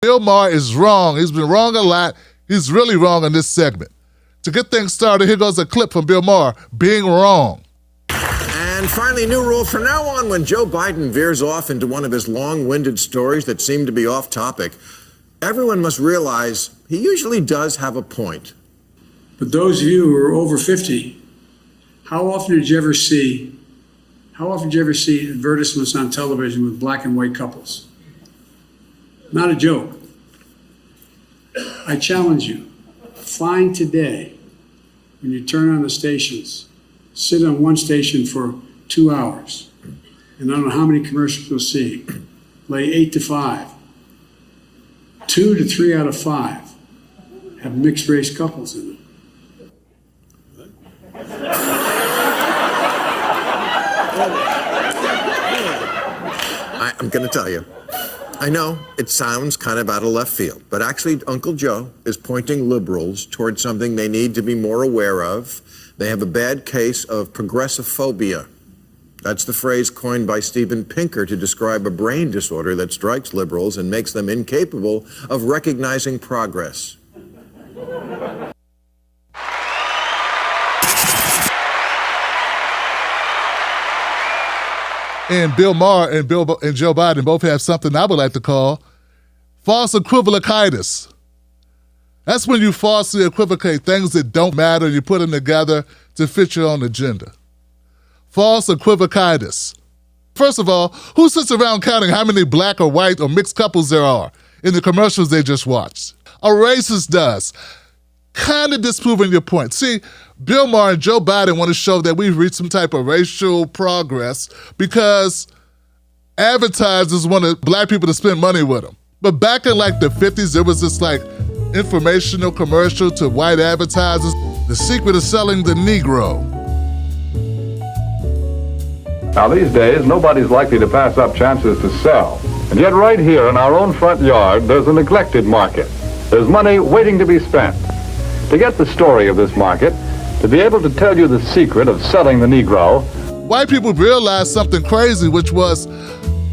Bill Maher is wrong. He's been wrong a lot. He's really wrong in this segment. To get things started, here goes a clip from Bill Maher being wrong. And finally, new rule from now on, when Joe Biden veers off into one of his long-winded stories that seem to be off topic, everyone must realize he usually does have a point. But those of you who are over 50, how often did you ever see advertisements on television with black and white couples? Not a joke. I challenge you, find today, when you turn on the stations, sit on one station for 2 hours, and I don't know how many commercials you'll see, play 8 to 5. 2 to 3 out of 5 have mixed race couples in them. I'm going to tell you, I know it sounds kind of out of left field, but actually Uncle Joe is pointing liberals towards something they need to be more aware of. They have a bad case of progressive-phobia. That's the phrase coined by Steven Pinker to describe a brain disorder that strikes liberals and makes them incapable of recognizing progress. And Bill Maher and Joe Biden both have something I would like to call false equivocatus. That's when you falsely equivocate things that don't matter and you put them together to fit your own agenda. False equivocatus. First of all, who sits around counting how many black or white or mixed couples there are in the commercials they just watched? A racist does. Kind of disproving your point. See, Bill Maher and Joe Biden want to show that we've reached some type of racial progress because advertisers wanted black people to spend money with them. But back in like the 50s, there was this like informational commercial to white advertisers, the secret of selling the Negro. Now these days, nobody's likely to pass up chances to sell. And yet right here in our own front yard, there's a neglected market. There's money waiting to be spent. To get the story of this market, to be able to tell you the secret of selling the Negro, white people realized something crazy, which was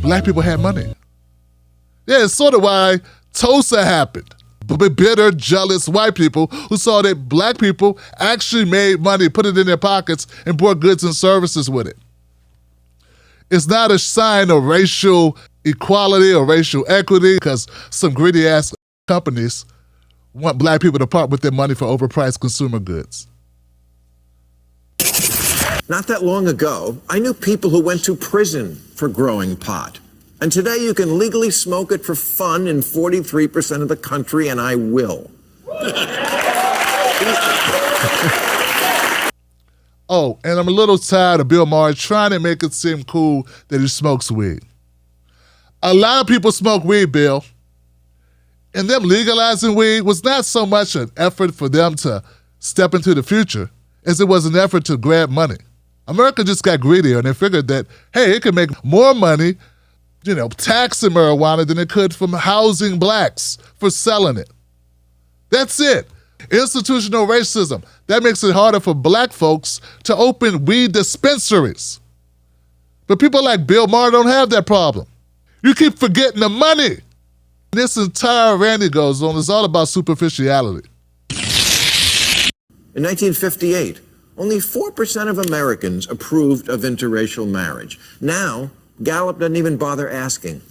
black people had money. Yeah, it's sort of why Tulsa happened. Bitter, jealous white people who saw that black people actually made money, put it in their pockets, and bought goods and services with it. It's not a sign of racial equality or racial equity because some greedy-ass companies want black people to part with their money for overpriced consumer goods. Not that long ago, I knew people who went to prison for growing pot. And today you can legally smoke it for fun in 43% of the country, and I will. Oh, and I'm a little tired of Bill Maher trying to make it seem cool that he smokes weed. A lot of people smoke weed, Bill. And them legalizing weed was not so much an effort for them to step into the future as it was an effort to grab money. America just got greedier and they figured that, hey, it could make more money, taxing marijuana than it could from housing blacks for selling it. That's it. Institutional racism. That makes it harder for black folks to open weed dispensaries. But people like Bill Maher don't have that problem. You keep forgetting the money. This entire Randy goes on is all about superficiality. In 1958, only 4% of Americans approved of interracial marriage. Now, Gallup doesn't even bother asking.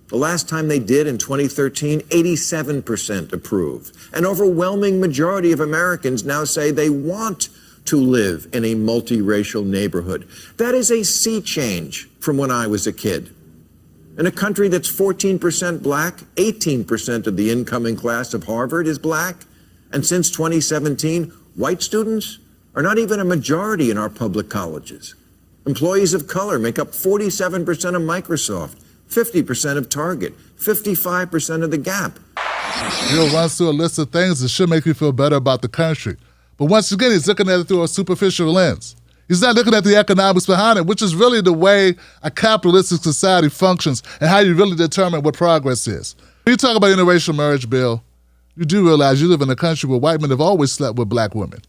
The last time they did in 2013, 87% approved. An overwhelming majority of Americans now say they want to live in a multiracial neighborhood. That is a sea change from when I was a kid. In a country that's 14% black, 18% of the incoming class of Harvard is black. And since 2017, white students are not even a majority in our public colleges. Employees of color make up 47% of Microsoft, 50% of Target, 55% of the Gap. Bill runs through a list of things that should make you feel better about the country. But once again, he's looking at it through a superficial lens. He's not looking at the economics behind it, which is really the way a capitalistic society functions and how you really determine what progress is. When you talk about interracial marriage, Bill, you do realize you live in a country where white men have always slept with black women,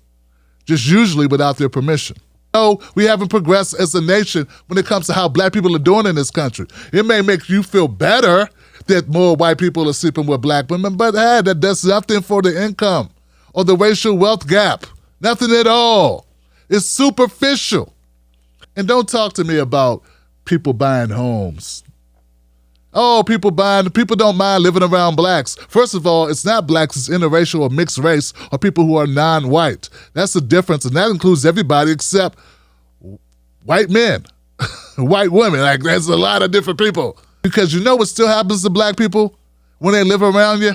just usually without their permission. No, we haven't progressed as a nation when it comes to how black people are doing in this country. It may make you feel better that more white people are sleeping with black women, but hey, that does nothing for the income or the racial wealth gap. Nothing at all. It's superficial. And don't talk to me about people buying homes. Oh, people don't mind living around blacks. First of all, it's not blacks, it's interracial or mixed race or people who are non-white. That's the difference, and that includes everybody except white men, white women. Like, there's a lot of different people. Because you know what still happens to black people when they live around you?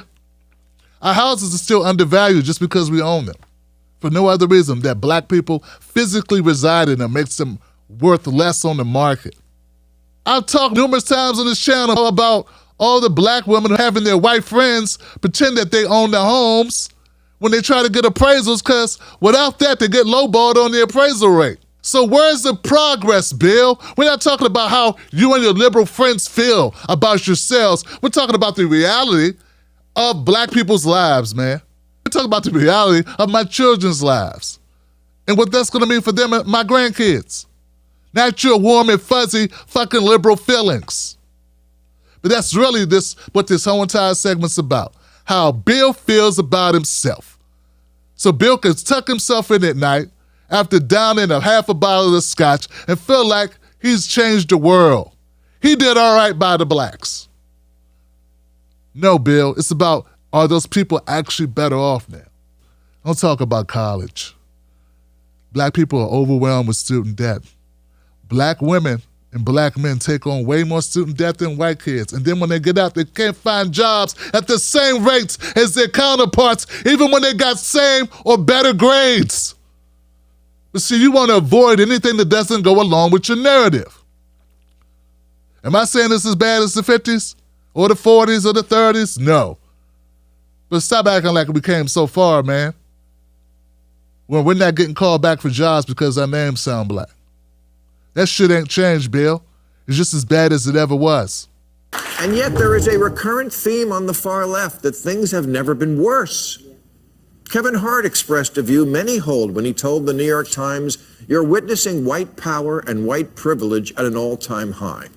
Our houses are still undervalued just because we own them. For no other reason that black people physically reside in them makes them worth less on the market. I've talked numerous times on this channel about all the black women having their white friends pretend that they own their homes when they try to get appraisals, because without that, they get lowballed on the appraisal rate. So where's the progress, Bill? We're not talking about how you and your liberal friends feel about yourselves. We're talking about the reality of black people's lives, man. We're talking about the reality of my children's lives and what that's going to mean for them and my grandkids. Not your warm and fuzzy fucking liberal feelings. But that's really what this whole entire segment's about. How Bill feels about himself. So Bill can tuck himself in at night after downing a half a bottle of scotch and feel like he's changed the world. He did all right by the blacks. No, Bill, it's about, are those people actually better off now? Don't talk about college. Black people are overwhelmed with student debt. Black women and black men take on way more student debt than white kids. And then when they get out, they can't find jobs at the same rates as their counterparts, even when they got same or better grades. But see, you want to avoid anything that doesn't go along with your narrative. Am I saying this as bad as the 50s or the 40s or the 30s? No. But stop acting like we came so far, man. When we're not getting called back for jobs because our names sound black. That shit ain't changed, Bill. It's just as bad as it ever was. And yet there is a recurrent theme on the far left that things have never been worse. Kevin Hart expressed a view many hold when he told the New York Times, "You're witnessing white power and white privilege at an all-time high."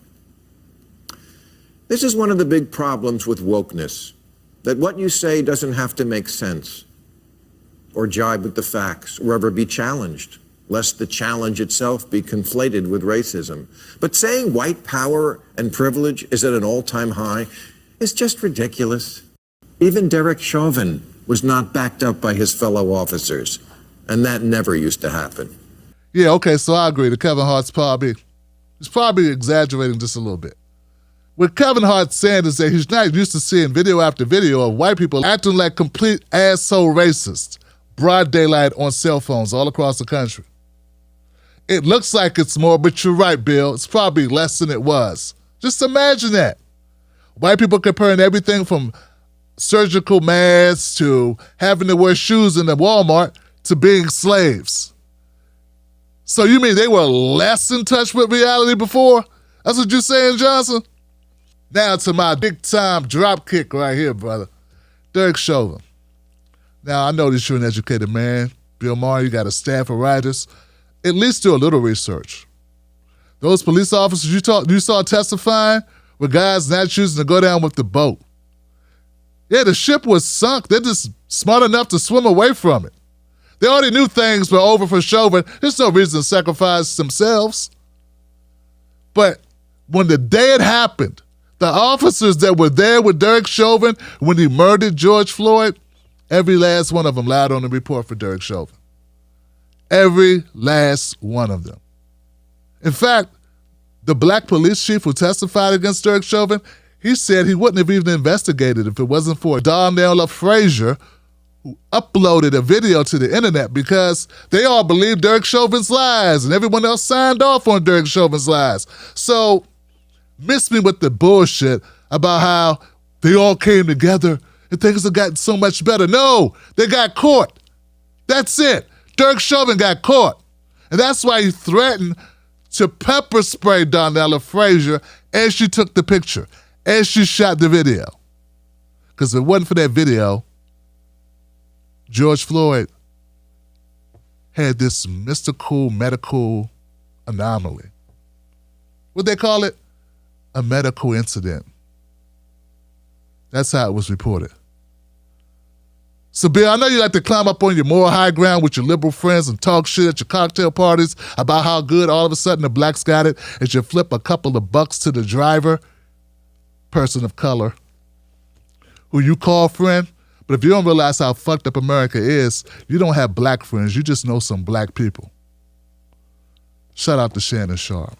This is one of the big problems with wokeness, that what you say doesn't have to make sense or jibe with the facts or ever be challenged, lest the challenge itself be conflated with racism. But saying white power and privilege is at an all-time high is just ridiculous. Even Derek Chauvin was not backed up by his fellow officers, and that never used to happen. Yeah, okay, so I agree that Kevin Hart's probably exaggerating just a little bit. What Kevin Hart's saying is that he's not used to seeing video after video of white people acting like complete asshole racists, broad daylight on cell phones all across the country. It looks like it's more, but you're right, Bill. It's probably less than it was. Just imagine that. White people comparing everything from surgical masks to having to wear shoes in the Walmart to being slaves. So you mean they were less in touch with reality before? That's what you're saying, Johnson? Now to my big-time drop kick right here, brother. Derek Chauvin. Now, I know that you're an educated man. Bill Maher, you got a staff of writers. At least do a little research. Those police officers you saw testifying were guys not choosing to go down with the boat. Yeah, the ship was sunk. They're just smart enough to swim away from it. They already knew things were over for Chauvin. There's no reason to sacrifice themselves. But when the day it happened, the officers that were there with Derek Chauvin when he murdered George Floyd, every last one of them lied on the report for Derek Chauvin. Every last one of them. In fact, the black police chief who testified against Derek Chauvin, he said he wouldn't have even investigated if it wasn't for Darnell Frazier, who uploaded a video to the internet because they all believed Derek Chauvin's lies and everyone else signed off on Derek Chauvin's lies. So, miss me with the bullshit about how they all came together and things have gotten so much better. No, they got caught. That's it. Derek Chauvin got caught. And that's why he threatened to pepper spray Darnell Frazier as she took the picture, as she shot the video. Because if it wasn't for that video, George Floyd had this mystical medical anomaly. What'd they call it? A medical incident. That's how it was reported. So, Bill, I know you like to climb up on your moral high ground with your liberal friends and talk shit at your cocktail parties about how good all of a sudden the blacks got it as you flip a couple of bucks to the driver, person of color, who you call friend. But if you don't realize how fucked up America is, you don't have black friends. You just know some black people. Shout out to Shannon Sharp.